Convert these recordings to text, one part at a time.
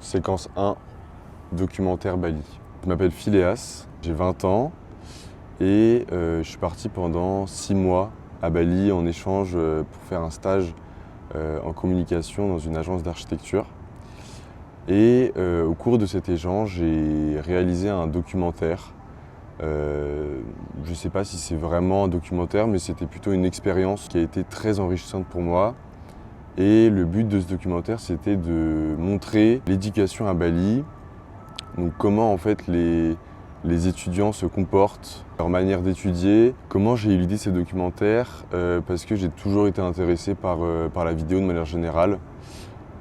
Séquence 1, documentaire Bali. Je m'appelle Phileas, j'ai 20 ans et je suis parti pendant 6 mois à Bali en échange pour faire un stage en communication dans une agence d'architecture. Et au cours de cet échange, j'ai réalisé un documentaire. Je ne sais pas si c'est vraiment un documentaire, mais c'était plutôt une expérience qui a été très enrichissante pour moi. Et le but de ce documentaire, c'était de montrer l'éducation à Bali, donc comment en fait les étudiants se comportent, leur manière d'étudier. Comment j'ai eu l'idée de ces documentaires parce que j'ai toujours été intéressé par la vidéo de manière générale,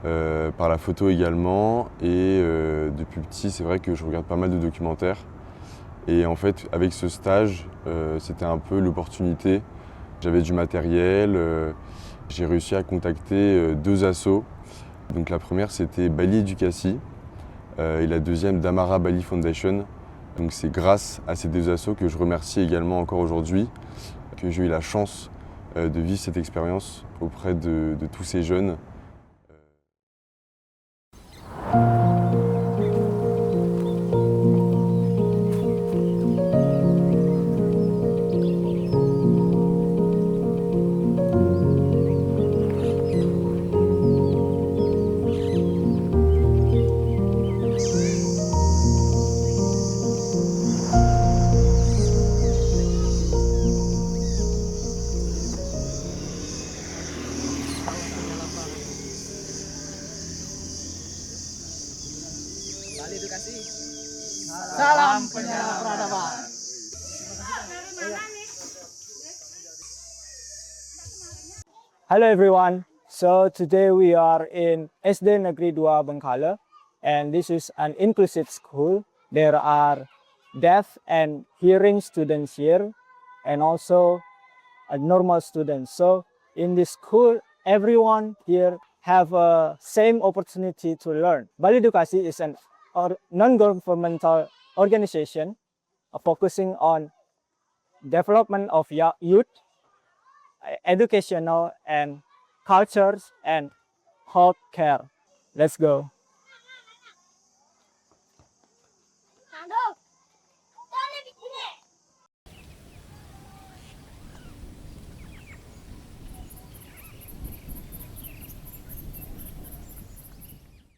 par la photo également. Et depuis petit, c'est vrai que je regarde pas mal de documentaires. Et en fait, avec ce stage, c'était un peu l'opportunité. J'avais du matériel. J'ai réussi à contacter 2 assos. Donc la première, c'était Bali Educacy et la deuxième, Damara Bali Foundation. Donc c'est grâce à ces 2 assos que je remercie également encore aujourd'hui, que j'ai eu la chance de vivre cette expérience auprès de tous ces jeunes. Bali Edukasi. Salam penyala peradaban. Hello everyone. So today we are in SD Negeri 2 Bengkale, and this is an inclusive school. There are deaf and hearing students here and also normal students. So in this school, everyone here have a same opportunity to learn. Bali Edukasi is an non-governmental organization focusing on development of youth, educational and cultures and health care. Let's go.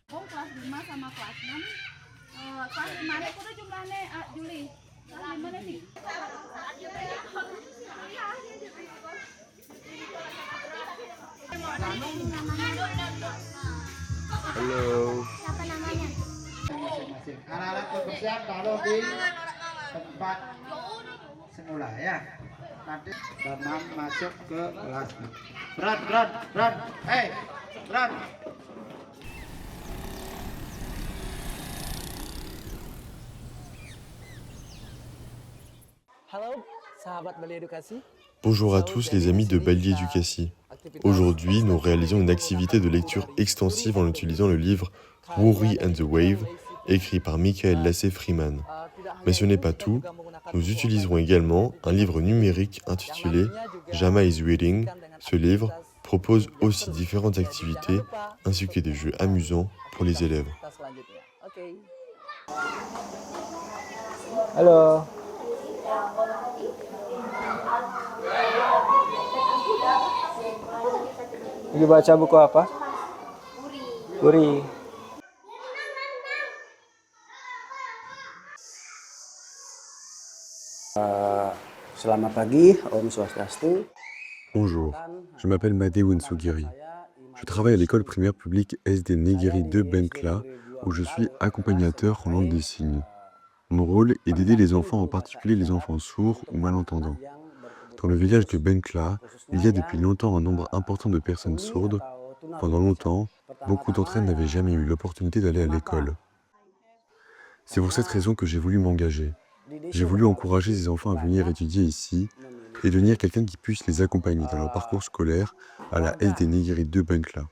Kelas 5 sama kelas 6. Kelas 5 itu tuh jumlahnya Juli. Kelas 5 nih. Halo. Siapa namanya? Anak-anak bersiap taruh di tempat semula ya. Nanti Damam masuk ke kelas. Run. Hey, run. Halo, sahabat Bali Edukasi. Bonjour à tous les amis de Bali Educacy. Aujourd'hui, nous réalisons une activité de lecture extensive en utilisant le livre Rory and the Wave, écrit par Michael Lassay-Freeman. Mais ce n'est pas tout, nous utiliserons également un livre numérique intitulé Jama is Reading. Ce livre propose aussi différentes activités ainsi que des jeux amusants pour les élèves. Halo. Lagi baca buku apa? Puri. Selamat pagi, Om Swastiastu. Bonjour, je m'appelle Made Wensugiri. Je travaille à l'école primaire publique SD Negeri de Benkla où je suis accompagnateur en langue des signes. Mon rôle est d'aider les enfants, en particulier les enfants sourds ou malentendants. Dans le village de Benkla, il y a depuis longtemps un nombre important de personnes sourdes. Pendant longtemps, beaucoup d'entre elles n'avaient jamais eu l'opportunité d'aller à l'école. C'est pour cette raison que j'ai voulu m'engager. J'ai voulu encourager ces enfants à venir étudier ici et devenir quelqu'un qui puisse les accompagner dans leur parcours scolaire à la SD Negeri de Benkla.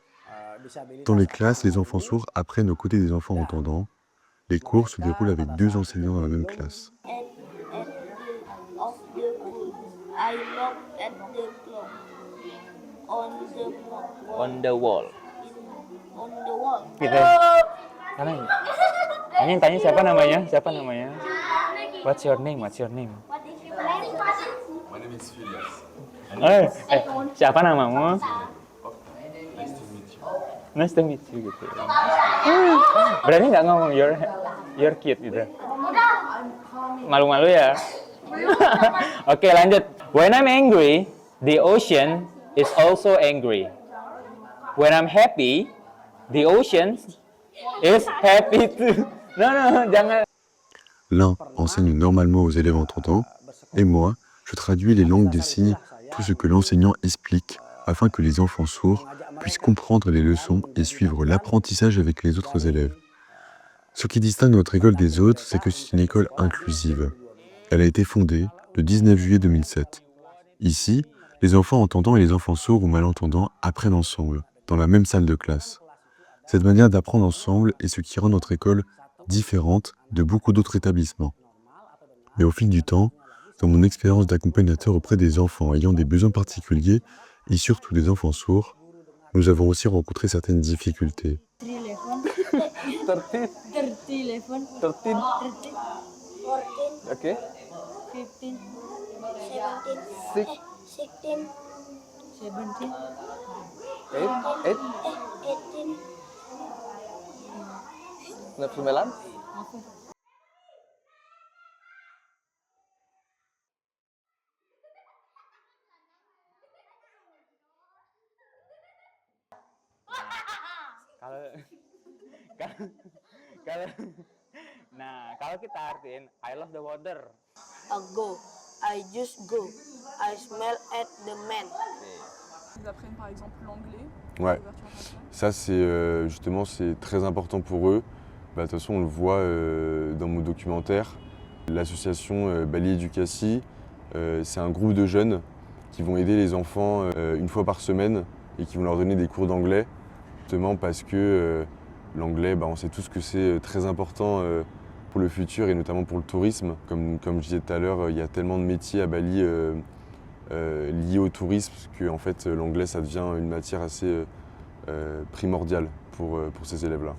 Dans les classes, les enfants sourds apprennent aux côtés des enfants entendants. Les cours se déroulent avec 2 enseignants dans la même classe. I looked at the clock on the On the wall. on the wall. Gitu. Kalian yang tanya siapa namanya? Siapa namanya? What's your name? What's your name? My name is Phileas. Siapa namamu? Nice to meet you. Nice to meet you gitu. Berani nggak ngomong your cute gitu? Malu-malu ya? Oke, lanjut. When I'm angry, the ocean is also angry. When I'm happy, the ocean is happy too. Non, jangan. L'un enseigne normalement aux élèves entendants, et moi, je traduis les langues des signes, tout ce que l'enseignant explique, afin que les enfants sourds puissent comprendre les leçons et suivre l'apprentissage avec les autres élèves. Ce qui distingue notre école des autres, c'est que c'est une école inclusive. Elle a été fondée le 19 juillet 2007. Ici, les enfants entendants et les enfants sourds ou malentendants apprennent ensemble, dans la même salle de classe. Cette manière d'apprendre ensemble est ce qui rend notre école différente de beaucoup d'autres établissements. Mais au fil du temps, dans mon expérience d'accompagnateur auprès des enfants ayant des besoins particuliers et surtout des enfants sourds, nous avons aussi rencontré certaines difficultés. 13, 13. Okay. 15, 6, 16, 17, 8, 8, 18. 9. Kalau kita artiin I love the water. Go. I just go. I smell at the man. Ils apprennent par exemple l'anglais. Ouais, ça c'est justement c'est très important pour eux. De toute façon on le voit dans mon documentaire. L'association Bali Educasi, c'est un groupe de jeunes qui vont aider les enfants une fois par semaine et qui vont leur donner des cours d'anglais. Justement parce que l'anglais, on sait tous que c'est très important pour le futur et notamment pour le tourisme. Comme je disais tout à l'heure, il y a tellement de métiers à Bali liés au tourisme que en fait, l'anglais ça devient une matière assez primordiale pour ces élèves-là.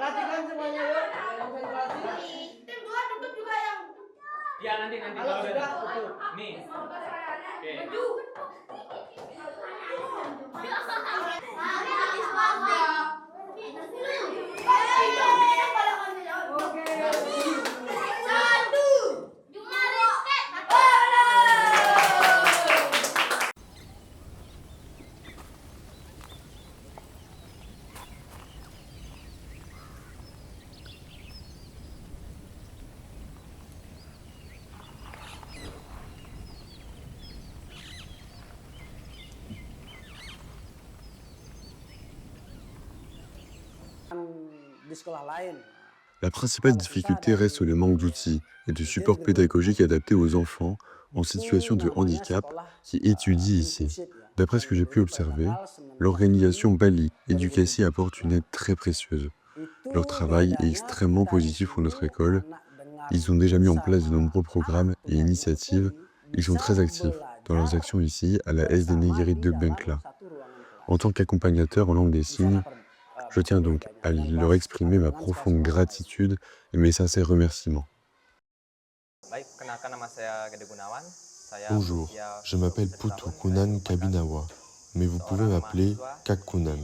Perhatikan semuanya yuk. Konsentrasi. Tim 2 tutup juga yang. Ya nanti Kalau sudah tutup. Nih. Maju. Di sekolah lain. La principale difficulté reste le manque d'outils et de supports pédagogiques adaptés aux enfants en situation de handicap qui étudient ici. D'après ce que j'ai pu observer, l'organisation Bali Educasi apporte une aide très précieuse. Leur travail est extrêmement positif pour notre école. Ils ont déjà mis en place de nombreux programmes et initiatives. Ils sont très actifs dans leurs actions ici à la SD Negeri de Bengkla. En tant qu'accompagnateur en langue des signes, je tiens donc à leur exprimer ma profonde gratitude et mes sincères remerciements. Bonjour, je m'appelle Putu Kunan Kabinawa, mais vous pouvez m'appeler Kak Kunan.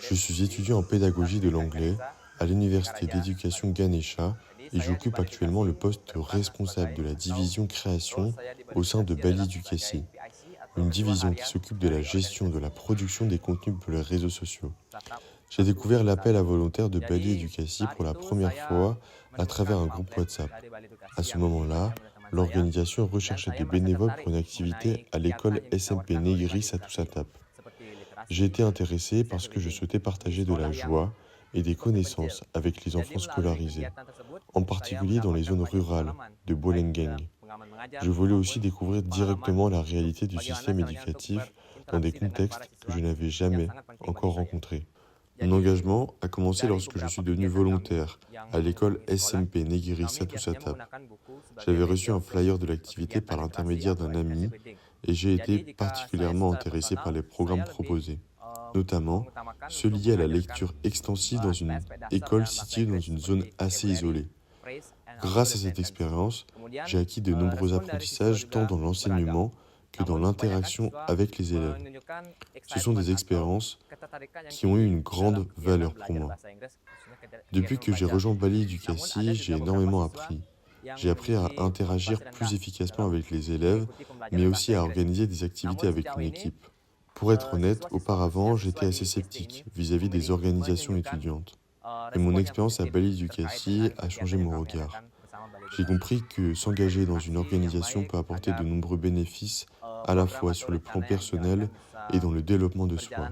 Je suis étudiant en pédagogie de l'anglais à l'université d'éducation Ganesha et j'occupe actuellement le poste de responsable de la division création au sein de Bali Educasi, une division qui s'occupe de la gestion de la production des contenus pour les réseaux sociaux. J'ai découvert l'appel à volontaires de Bali Educasi pour la première fois à travers un groupe WhatsApp. À ce moment-là, l'organisation recherchait des bénévoles pour une activité à l'école SMP Negeri Satu Satap. J'ai été intéressé parce que je souhaitais partager de la joie et des connaissances avec les enfants scolarisés, en particulier dans les zones rurales de Bolengeng. Je voulais aussi découvrir directement la réalité du système éducatif dans des contextes que je n'avais jamais encore rencontrés. Mon engagement a commencé lorsque je suis devenu volontaire à l'école SMP Negeri Satu Satap. J'avais reçu un flyer de l'activité par l'intermédiaire d'un ami et j'ai été particulièrement intéressé par les programmes proposés. notamment ceux liés à la lecture extensive dans une école située dans une zone assez isolée. Grâce à cette expérience, j'ai acquis de nombreux apprentissages tant dans l'enseignement que dans l'interaction avec les élèves. Ce sont des expériences qui ont eu une grande valeur pour moi. Depuis que j'ai rejoint Bali Educasi, j'ai énormément appris. J'ai appris à interagir plus efficacement avec les élèves, mais aussi à organiser des activités avec une équipe. Pour être honnête, auparavant, j'étais assez sceptique vis-à-vis des organisations étudiantes. Et mon expérience à Bali Educasi a changé mon regard. J'ai compris que s'engager dans une organisation peut apporter de nombreux bénéfices, à la fois sur le plan personnel et dans le développement de soi.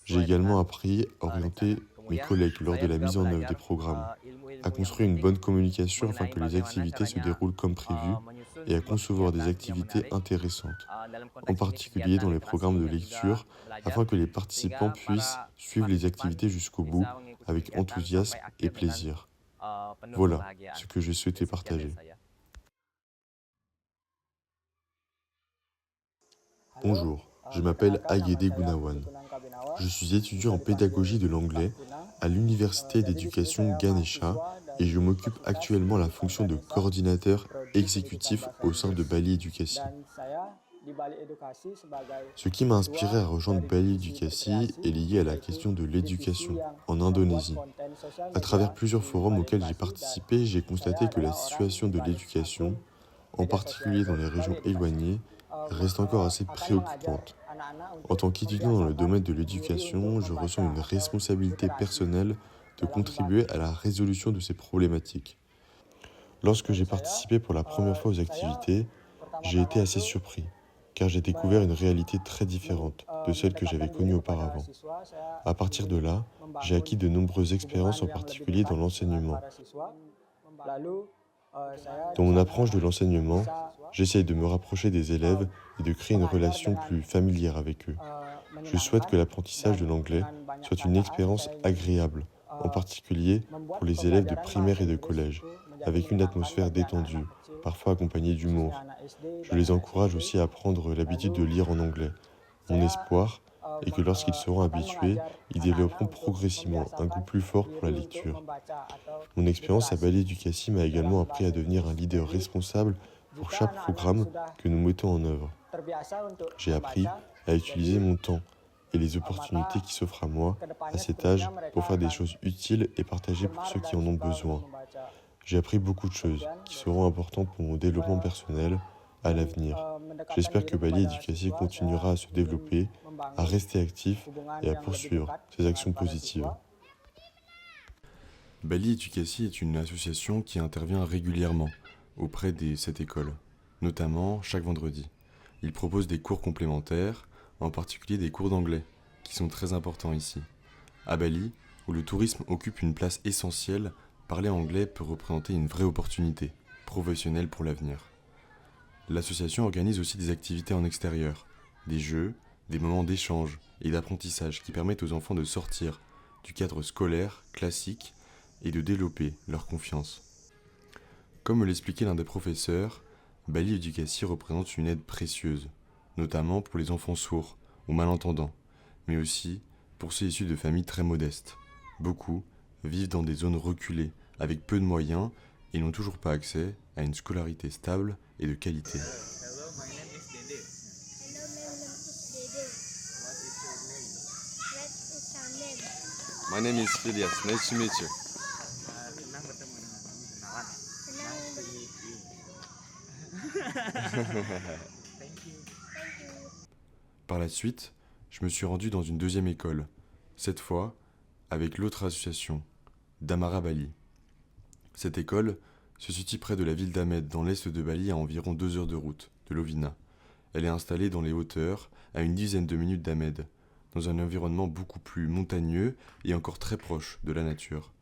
J'ai également appris à orienter mes collègues lors de la mise en œuvre des programmes, à construire une bonne communication afin que les activités se déroulent comme prévu et à concevoir des activités intéressantes, en particulier dans les programmes de lecture, afin que les participants puissent suivre les activités jusqu'au bout avec enthousiasme et plaisir. Voilà ce que je souhaitais partager. Bonjour, je m'appelle Agede Gunawan. Je suis étudiant en pédagogie de l'anglais à l'Université d'éducation Ganesha et je m'occupe actuellement la fonction de coordinateur exécutif au sein de Bali Educasi. Ce qui m'a inspiré à rejoindre Bali Educasi est lié à la question de l'éducation en Indonésie. À travers plusieurs forums auxquels j'ai participé, j'ai constaté que la situation de l'éducation, en particulier dans les régions éloignées, reste encore assez préoccupante. En tant qu'étudiant dans le domaine de l'éducation, je ressens une responsabilité personnelle de contribuer à la résolution de ces problématiques. Lorsque j'ai participé pour la première fois aux activités, j'ai été assez surpris, car j'ai découvert une réalité très différente de celle que j'avais connue auparavant. À partir de là, j'ai acquis de nombreuses expériences, en particulier dans l'enseignement. Dans mon approche de l'enseignement, j'essaye de me rapprocher des élèves et de créer une relation plus familière avec eux. Je souhaite que l'apprentissage de l'anglais soit une expérience agréable, en particulier pour les élèves de primaire et de collège, avec une atmosphère détendue, parfois accompagnée d'humour. Je les encourage aussi à prendre l'habitude de lire en anglais. Mon espoir est que lorsqu'ils seront habitués, ils développeront progressivement un goût plus fort pour la lecture. Mon expérience à Bali Educasi m'a également appris à devenir un leader responsable pour chaque programme que nous mettons en œuvre. J'ai appris à utiliser mon temps et les opportunités qui s'offrent à moi à cet âge pour faire des choses utiles et partagées pour ceux qui en ont besoin. J'ai appris beaucoup de choses qui seront importantes pour mon développement personnel à l'avenir. J'espère que Bali Educasi continuera à se développer, à rester actif et à poursuivre ses actions positives. Bali Educasi est une association qui intervient régulièrement auprès de cette école, notamment chaque vendredi. Il propose des cours complémentaires, en particulier des cours d'anglais, qui sont très importants ici. À Bali, où le tourisme occupe une place essentielle, parler anglais peut représenter une vraie opportunité professionnelle pour l'avenir. L'association organise aussi des activités en extérieur, des jeux, des moments d'échange et d'apprentissage qui permettent aux enfants de sortir du cadre scolaire classique et de développer leur confiance. Comme me l'expliquait l'un des professeurs, Bali Educasi représente une aide précieuse, notamment pour les enfants sourds ou malentendants, mais aussi pour ceux issus de familles très modestes. Beaucoup vivent dans des zones reculées, avec peu de moyens, et n'ont toujours pas accès à une scolarité stable et de qualité. My name is Phileas. Nice to meet you. Par la suite, je me suis rendu dans une deuxième école, cette fois avec l'autre association, Damara Bali. Cette école se situe près de la ville d'Amed, dans l'est de Bali, à environ 2 heures de route de Lovina. Elle est installée dans les hauteurs, à une dizaine de minutes d'Amed, dans un environnement beaucoup plus montagneux et encore très proche de la nature.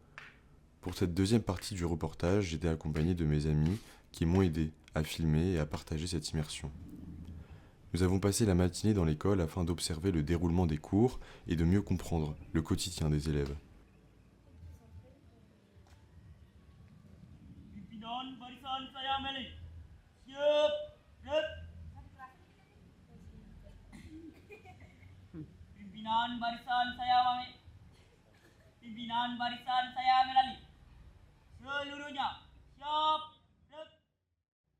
Pour cette deuxième partie du reportage, j'étais accompagné de mes amis qui m'ont aidé à filmer et à partager cette immersion. Nous avons passé la matinée dans l'école afin d'observer le déroulement des cours et de mieux comprendre le quotidien des élèves. Pimpinan barisan saya Melali. Seluruhnya siap.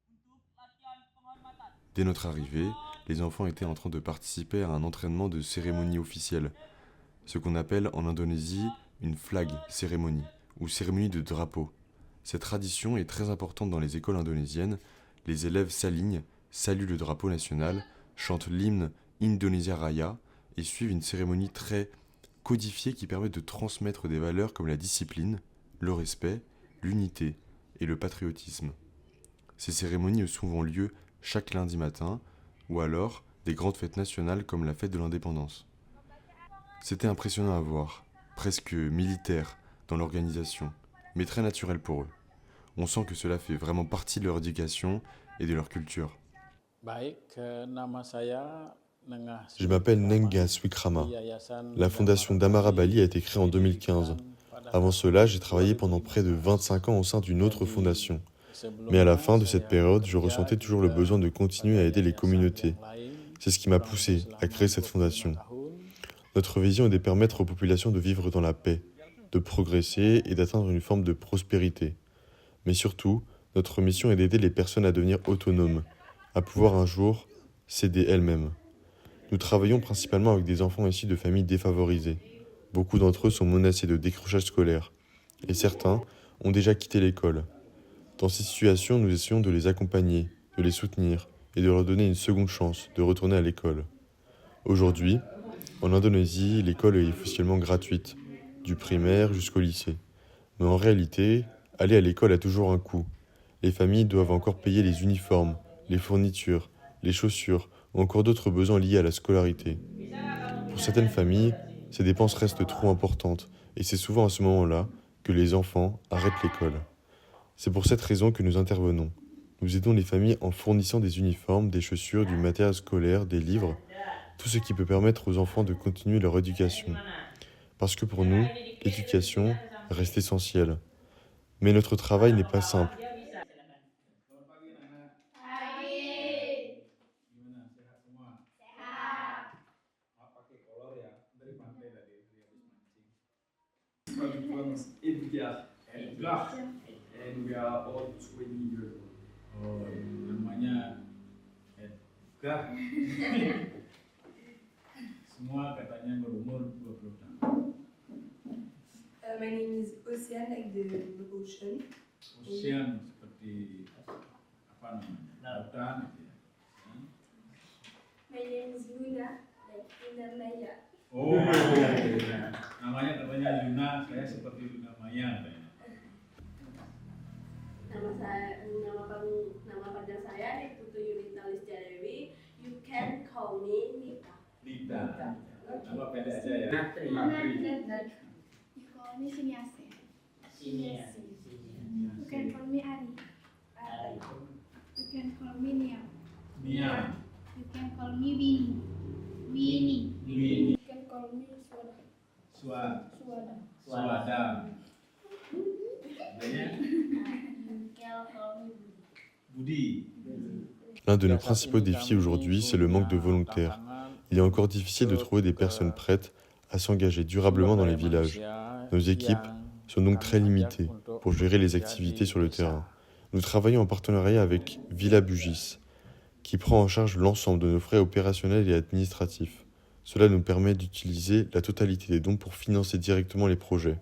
Untuk latihan penghormatan. Dès notre arrivée, les enfants étaient en train de participer à un entraînement de cérémonie officielle, ce qu'on appelle en Indonésie une flag cérémonie ou cérémonie de drapeau. Cette tradition est très importante dans les écoles indonésiennes. Les élèves s'alignent, saluent le drapeau national, chantent l'hymne Indonesia Raya et suivent une cérémonie très codifiée qui permet de transmettre des valeurs comme la discipline, le respect, l'unité et le patriotisme. Ces cérémonies ont souvent lieu chaque lundi matin ou alors des grandes fêtes nationales comme la fête de l'indépendance. C'était impressionnant à voir, presque militaire dans l'organisation, mais très naturel pour eux. On sent que cela fait vraiment partie de leur éducation et de leur culture. Je m'appelle Nenga Swikrama. La fondation d'Amara Bali a été créée en 2015. Avant cela, j'ai travaillé pendant près de 25 ans au sein d'une autre fondation. Mais à la fin de cette période, je ressentais toujours le besoin de continuer à aider les communautés. C'est ce qui m'a poussé à créer cette fondation. Notre vision est de permettre aux populations de vivre dans la paix, de progresser et d'atteindre une forme de prospérité. Mais surtout, notre mission est d'aider les personnes à devenir autonomes, à pouvoir un jour s'aider elles-mêmes. Nous travaillons principalement avec des enfants issus de familles défavorisées. Beaucoup d'entre eux sont menacés de décrochage scolaire, et certains ont déjà quitté l'école. Dans ces situations, nous essayons de les accompagner, de les soutenir et de leur donner une seconde chance de retourner à l'école. Aujourd'hui, en Indonésie, l'école est officiellement gratuite, du primaire jusqu'au lycée. Mais en réalité, aller à l'école a toujours un coût. Les familles doivent encore payer les uniformes, les fournitures, les chaussures ou encore d'autres besoins liés à la scolarité. Pour certaines familles, ces dépenses restent trop importantes et c'est souvent à ce moment-là que les enfants arrêtent l'école. C'est pour cette raison que nous intervenons. Nous aidons les familles en fournissant des uniformes, des chaussures, du matériel scolaire, des livres, tout ce qui peut permettre aux enfants de continuer leur éducation. Parce que pour nous, l'éducation reste essentielle. Mais notre travail n'est pas simple. And we are all 20 years old. Oh, namanya Edgar. Semua katanya berumur 20 tahun. My name is Ocean, like the ocean. Ocean seperti apa namanya? Lautan gitu ya. My name is Luna, like Luna Maya. Oh, namanya katanya Luna, saya seperti Luna Maya katanya. Nama panjang saya Niputu Yunita Listia Dewi. You can call me Nita. Lita. Nama pendek aja ya. You call me Siniase. You can call me Ari. You can call me Nia. You can call me Winnie. You can call me Suada. L'un de nos principaux défis aujourd'hui, c'est le manque de volontaires. Il est encore difficile de trouver des personnes prêtes à s'engager durablement dans les villages. Nos équipes sont donc très limitées pour gérer les activités sur le terrain. Nous travaillons en partenariat avec Villa Bugis, qui prend en charge l'ensemble de nos frais opérationnels et administratifs. Cela nous permet d'utiliser la totalité des dons pour financer directement les projets.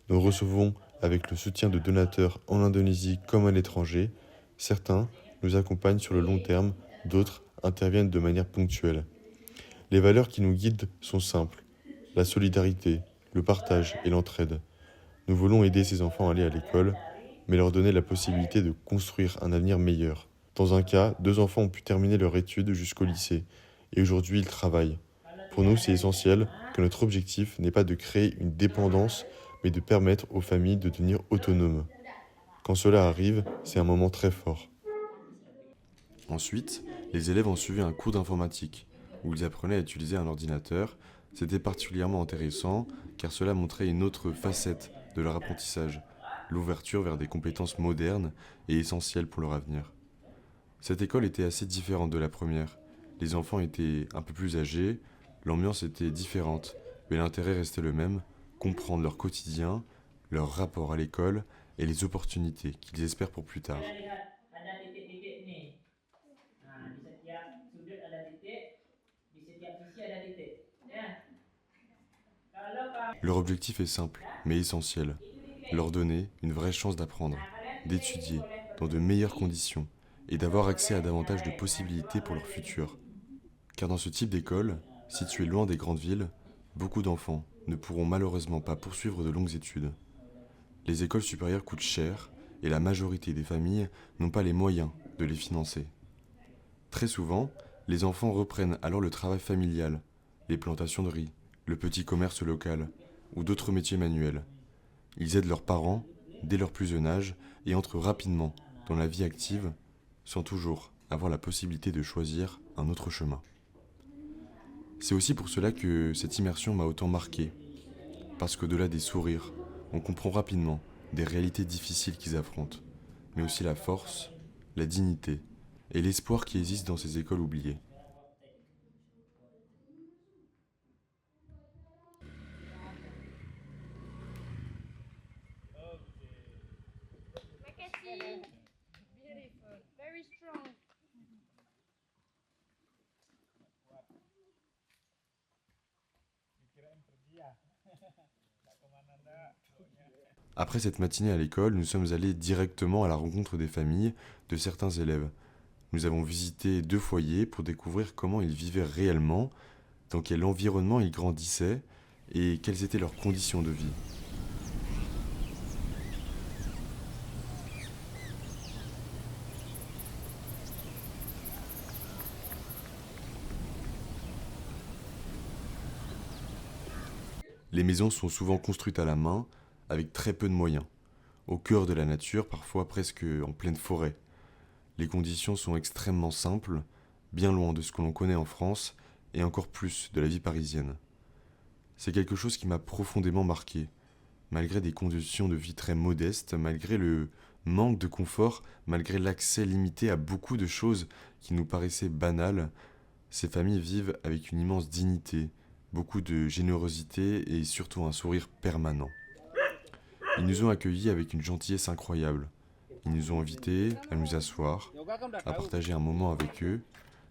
Nous recevons avec le soutien de donateurs en Indonésie comme à l'étranger. Certains nous accompagnent sur le long terme, d'autres interviennent de manière ponctuelle. Les valeurs qui nous guident sont simples, la solidarité, le partage et l'entraide. Nous voulons aider ces enfants à aller à l'école, mais leur donner la possibilité de construire un avenir meilleur. Dans un cas, 2 enfants ont pu terminer leur étude jusqu'au lycée, et aujourd'hui ils travaillent. Pour nous, c'est essentiel que notre objectif n'est pas de créer une dépendance, mais de permettre aux familles de devenir autonomes. Quand cela arrive, c'est un moment très fort. Ensuite, les élèves ont suivi un cours d'informatique, où ils apprenaient à utiliser un ordinateur. C'était particulièrement intéressant, car cela montrait une autre facette de leur apprentissage, l'ouverture vers des compétences modernes et essentielles pour leur avenir. Cette école était assez différente de la première. Les enfants étaient un peu plus âgés, L'ambiance était différente, mais l'intérêt restait le même, comprendre leur quotidien, leur rapport à l'école et les opportunités qu'ils espèrent pour plus tard. Ada titik-titik nih. Nah, di setiap sudut ada titik, di setiap sisi ada titik. Ya. Leur objectif est simple, mais essentiel. Leur donner une vraie chance d'apprendre, d'étudier dans de meilleures conditions et d'avoir accès à davantage de possibilités pour leur futur. Car dans ce type d'école, située loin des grandes villes, beaucoup d'enfants ne pourront malheureusement pas poursuivre de longues études. Les écoles supérieures coûtent cher et la majorité des familles n'ont pas les moyens de les financer. Très souvent, les enfants reprennent alors le travail familial, les plantations de riz, le petit commerce local ou d'autres métiers manuels. Ils aident leurs parents dès leur plus jeune âge et entrent rapidement dans la vie active sans toujours avoir la possibilité de choisir un autre chemin. C'est aussi pour cela que cette immersion m'a autant marqué, parce qu'au-delà des sourires, on comprend rapidement des réalités difficiles qu'ils affrontent, mais aussi la force, la dignité et l'espoir qui existent dans ces écoles oubliées. Beautiful, very strong. Après cette matinée à l'école, nous sommes allés directement à la rencontre des familles de certains élèves. Nous avons visité 2 foyers pour découvrir comment ils vivaient réellement, dans quel environnement ils grandissaient et quelles étaient leurs conditions de vie. Les maisons sont souvent construites à la main, avec très peu de moyens, au cœur de la nature, parfois presque en pleine forêt. Les conditions sont extrêmement simples, bien loin de ce que l'on connaît en France, et encore plus de la vie parisienne. C'est quelque chose qui m'a profondément marqué. Malgré des conditions de vie très modestes, malgré le manque de confort, malgré l'accès limité à beaucoup de choses qui nous paraissaient banales, ces familles vivent avec une immense dignité, beaucoup de générosité et surtout un sourire permanent. Ils nous ont accueillis avec une gentillesse incroyable. Ils nous ont invités à nous asseoir, à partager un moment avec eux,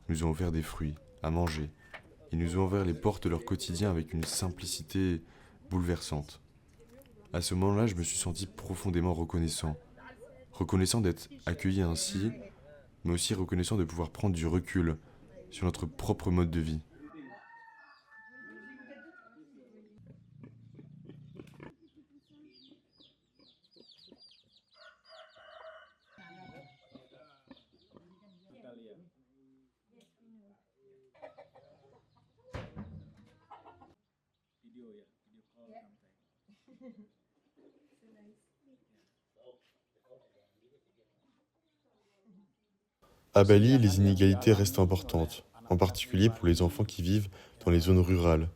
nous ont offert des fruits, à manger. Ils nous ont ouvert les portes de leur quotidien avec une simplicité bouleversante. À ce moment-là, je me suis senti profondément reconnaissant. Reconnaissant d'être accueilli ainsi, mais aussi reconnaissant de pouvoir prendre du recul sur notre propre mode de vie. À Bali, les inégalités restent importantes, en particulier pour les enfants qui vivent dans les zones rurales.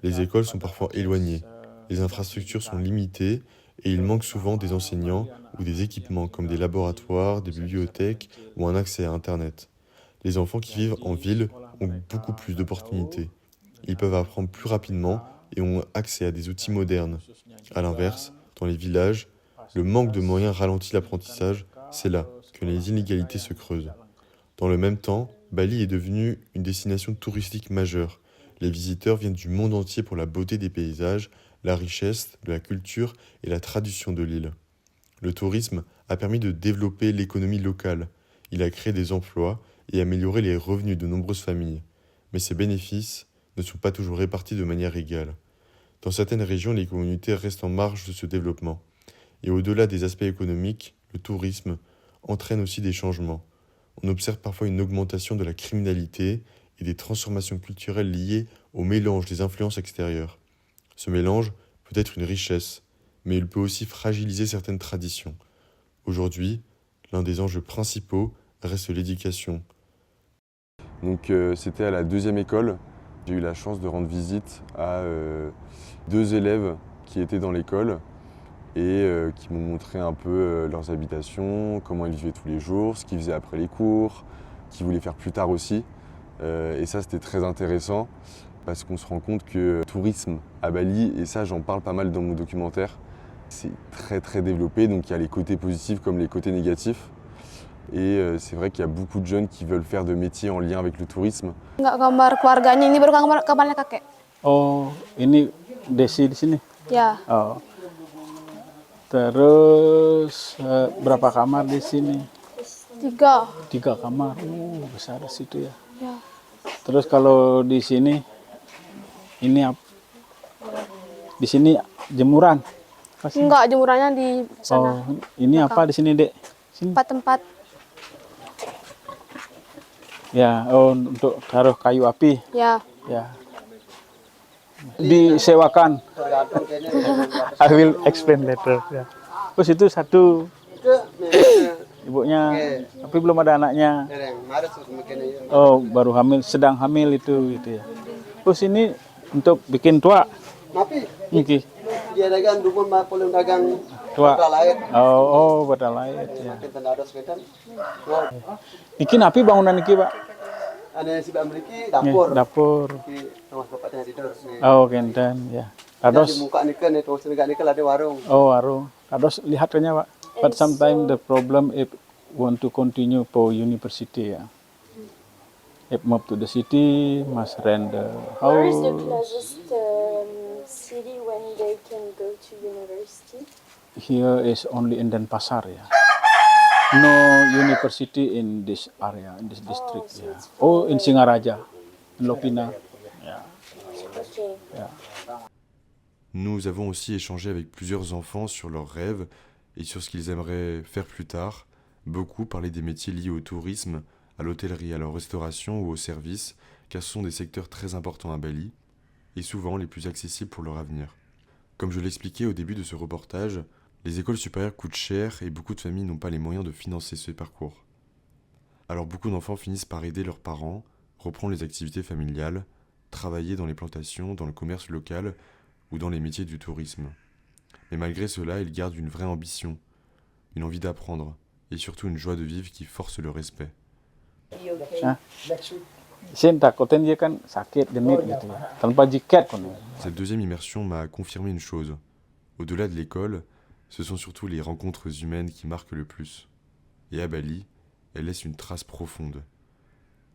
Les écoles sont parfois éloignées, les infrastructures sont limitées et il manque souvent des enseignants ou des équipements comme des laboratoires, des bibliothèques ou un accès à Internet. Les enfants qui vivent en ville ont beaucoup plus d'opportunités. Ils peuvent apprendre plus rapidement et ont accès à des outils modernes. À l'inverse, dans les villages, le manque de moyens ralentit l'apprentissage, c'est là que les inégalités se creusent. Dans le même temps, Bali est devenue une destination touristique majeure. Les visiteurs viennent du monde entier pour la beauté des paysages, la richesse de la culture et la tradition de l'île. Le tourisme a permis de développer l'économie locale. Il a créé des emplois et amélioré les revenus de nombreuses familles. Mais ces bénéfices ne sont pas toujours répartis de manière égale. Dans certaines régions, les communautés restent en marge de ce développement. Et au-delà des aspects économiques, le tourisme entraîne aussi des changements. On observe parfois une augmentation de la criminalité et des transformations culturelles liées au mélange des influences extérieures. Ce mélange peut être une richesse, mais il peut aussi fragiliser certaines traditions. Aujourd'hui, l'un des enjeux principaux reste l'éducation. Donc c'était à la 2e école. J'ai eu la chance de rendre visite à 2 élèves qui étaient dans l'école et qui m'ont montré un peu leurs habitations, comment ils vivaient tous les jours, ce qu'ils faisaient après les cours, qu'ils voulaient faire plus tard aussi. Et ça, c'était très intéressant Parce qu'on se rend compte que le tourisme à Bali, et ça j'en parle pas mal dans mon documentaire, c'est très développé, donc il y a les côtés positifs comme les côtés négatifs. Et c'est vrai qu'il y a beaucoup de jeunes qui veulent faire de métiers en lien avec le tourisme. Nggak gambar keluarganya, ini baru kamarnya kakek. Oh, ini Desi di sini? Ya. Oh. Terus berapa kamar di sini? 3. 3 kamar. Besar di situ ya. Ya. Terus kalau di sini ini di sini jemuran? Enggak, jemurannya di sana. Oh, ini apa di sini, Dek? Sini. Tempat-tempat. Ya, oh, untuk taruh kayu api. Ya. Ya. Disewakan. I will explain later. Ya. Terus itu satu ibunya, tapi belum ada anaknya. Oh, baru hamil, sedang hamil itu gitu ya. Terus ini untuk bikin tua. Ini. Dia dagang dukun polong dagang Tua. lain. Oh, badal lain. Ya. Iki napi bangunan iki, Pak? Ada si memiliki dapur. Dapur. Rumah bapaknya tidur. Oh, kenten ya. Kados. Di muka nikel itu, senegak nikel ada warung. Oh, warung. Kados lihat kayaknya, Pak. But sometimes the problem if want to continue for university ya. If move to the city, must rent the house. Where is the closest city when they can go to university? Here is only in Denpasar ya. No university in this area, in this district. so Yeah. it's Oh, in Singaraja, in Lopina. Yeah. Okay. Yeah. Nous avons aussi échangé avec plusieurs enfants sur leurs rêves et sur ce qu'ils aimeraient faire plus tard. Beaucoup parlaient des métiers liés au tourisme, à l'hôtellerie, à la restauration ou aux services, car ce sont des secteurs très importants à Bali et souvent les plus accessibles pour leur avenir. Comme je l'expliquais au début de ce reportage, les écoles supérieures coûtent cher et beaucoup de familles n'ont pas les moyens de financer ce parcours. Alors beaucoup d'enfants finissent par aider leurs parents, reprendre les activités familiales, travailler dans les plantations, dans le commerce local ou dans les métiers du tourisme. Mais malgré cela, ils gardent une vraie ambition, une envie d'apprendre et surtout une joie de vivre qui force le respect. Saya takutin dia kan sakit genit gitu ya. Tanpa jiket pun. Cette deuxième immersion m'a confirmé une chose. Au-delà de l'école, ce sont surtout les rencontres humaines qui marquent le plus. Et à Bali, elles laissent une trace profonde.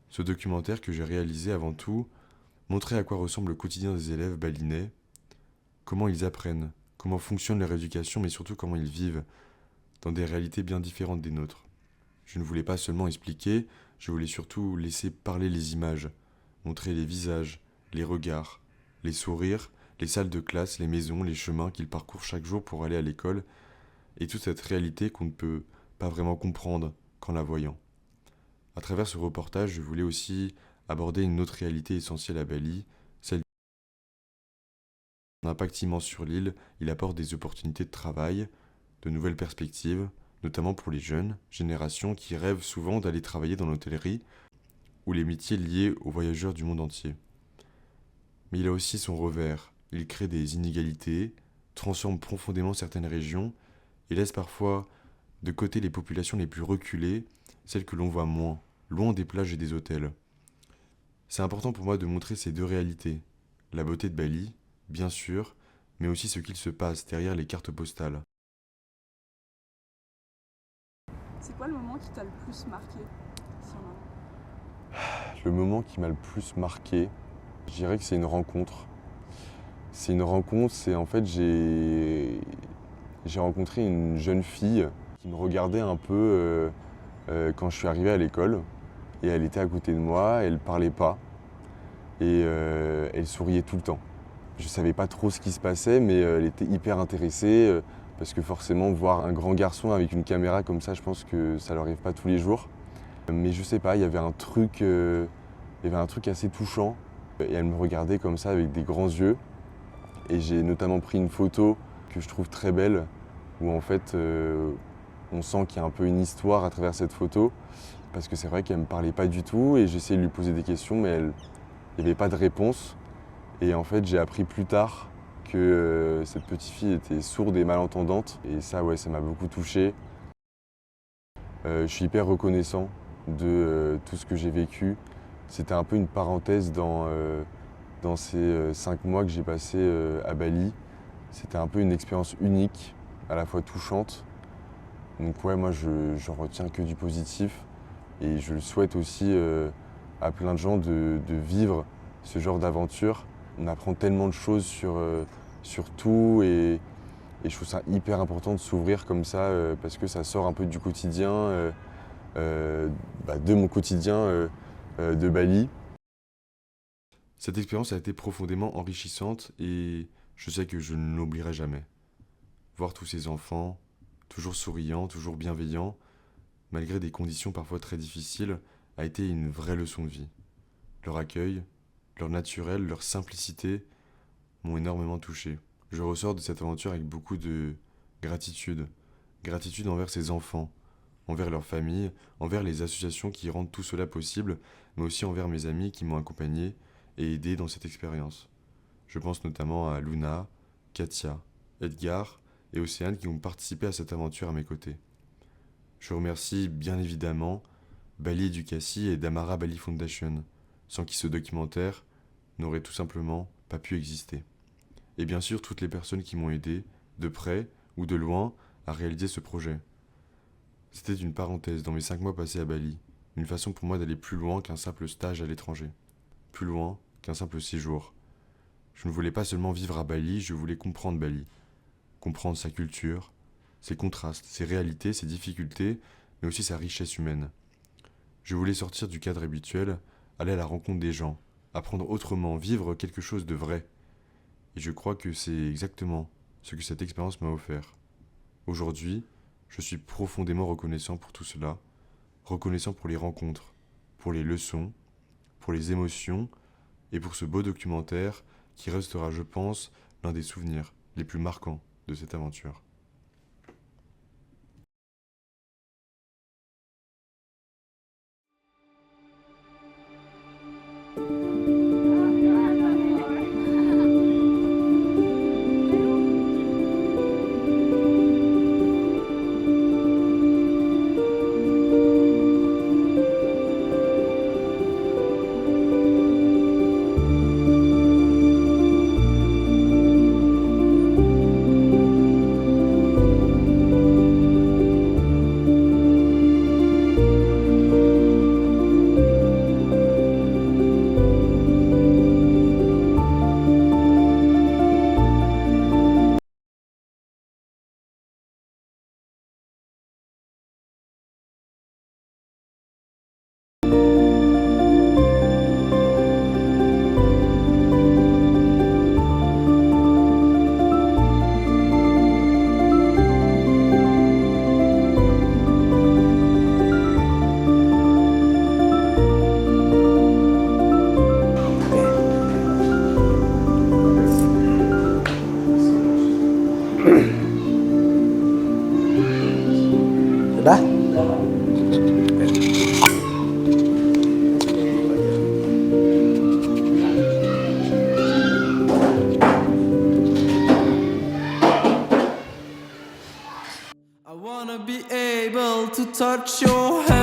Ce documentaire que j'ai réalisé avant tout montrait à quoi ressemble le quotidien des élèves balinais, comment ils apprennent, comment fonctionne leur éducation, mais surtout comment ils vivent dans des réalités bien différentes des nôtres. Je ne voulais pas seulement expliquer, je voulais surtout laisser parler les images, montrer les visages, les regards, les sourires, les salles de classe, les maisons, les chemins qu'ils parcourent chaque jour pour aller à l'école, et toute cette réalité qu'on ne peut pas vraiment comprendre qu'en la voyant. À travers ce reportage, je voulais aussi aborder une autre réalité essentielle à Bali, celle d'un impact immense sur l'île. Il apporte des opportunités de travail, de nouvelles perspectives, notamment pour les jeunes générations qui rêvent souvent d'aller travailler dans l'hôtellerie ou les métiers liés aux voyageurs du monde entier. Mais il a aussi son revers. Il crée des inégalités, transforme profondément certaines régions et laisse parfois de côté les populations les plus reculées, celles que l'on voit moins, loin des plages et des hôtels. C'est important pour moi de montrer ces deux réalités, la beauté de Bali, bien sûr, mais aussi ce qu'il se passe derrière les cartes postales. C'est quoi le moment qui t'a le plus marqué, si on en a? Le moment qui m'a le plus marqué, je dirais que c'est une rencontre. C'est une rencontre, c'est en fait j'ai rencontré une jeune fille qui me regardait un peu quand je suis arrivé à l'école. Et elle était à côté de moi, elle parlait pas et elle souriait tout le temps. Je savais pas trop ce qui se passait, mais elle était hyper intéressée parce que forcément voir un grand garçon avec une caméra comme ça, je pense que ça leur arrive pas tous les jours. Mais je sais pas, il y avait un truc assez touchant et elle me regardait comme ça avec des grands yeux. Et j'ai notamment pris une photo que je trouve très belle où en fait on sent qu'il y a un peu une histoire à travers cette photo. Parce que c'est vrai qu'elle ne me parlait pas du tout et j'essayais de lui poser des questions mais il n'y avait pas de réponse. Et en fait j'ai appris plus tard que cette petite fille était sourde et malentendante. Et ça, ouais, ça m'a beaucoup touché. Je suis hyper reconnaissant de tout ce que j'ai vécu. C'était un peu une parenthèse dans Dans ces 5 mois que j'ai passés à Bali, c'était un peu une expérience unique, à la fois touchante. Donc ouais, moi j'en retiens que du positif et je le souhaite aussi à plein de gens de vivre ce genre d'aventure. On apprend tellement de choses sur tout et je trouve ça hyper important de s'ouvrir comme ça parce que ça sort un peu du quotidien, de mon quotidien de Bali. Cette expérience a été profondément enrichissante et je sais que je ne l'oublierai jamais. Voir tous ces enfants, toujours souriants, toujours bienveillants, malgré des conditions parfois très difficiles, a été une vraie leçon de vie. Leur accueil, leur naturel, leur simplicité m'ont énormément touché. Je ressors de cette aventure avec beaucoup de gratitude. Gratitude envers ces enfants, envers leurs familles, envers les associations qui rendent tout cela possible, mais aussi envers mes amis qui m'ont accompagné et aidé dans cette expérience. Je pense notamment à Luna, Katia, Edgar et Océane qui ont participé à cette aventure à mes côtés. Je remercie bien évidemment Bali Educacy et Damara Bali Foundation, sans qui ce documentaire n'aurait tout simplement pas pu exister. Et bien sûr toutes les personnes qui m'ont aidé, de près ou de loin, à réaliser ce projet. C'était une parenthèse dans mes 5 mois passés à Bali, une façon pour moi d'aller plus loin qu'un simple stage à l'étranger, plus loin qu'un simple séjour. Je ne voulais pas seulement vivre à Bali, je voulais comprendre Bali, comprendre sa culture, ses contrastes, ses réalités, ses difficultés, mais aussi sa richesse humaine. Je voulais sortir du cadre habituel, aller à la rencontre des gens, apprendre autrement, vivre quelque chose de vrai. Et je crois que c'est exactement ce que cette expérience m'a offert. Aujourd'hui, je suis profondément reconnaissant pour tout cela, reconnaissant pour les rencontres, pour les leçons, pour les émotions et pour ce beau documentaire qui restera, je pense, l'un des souvenirs les plus marquants de cette aventure. Sudah? I wanna be able to touch your hand.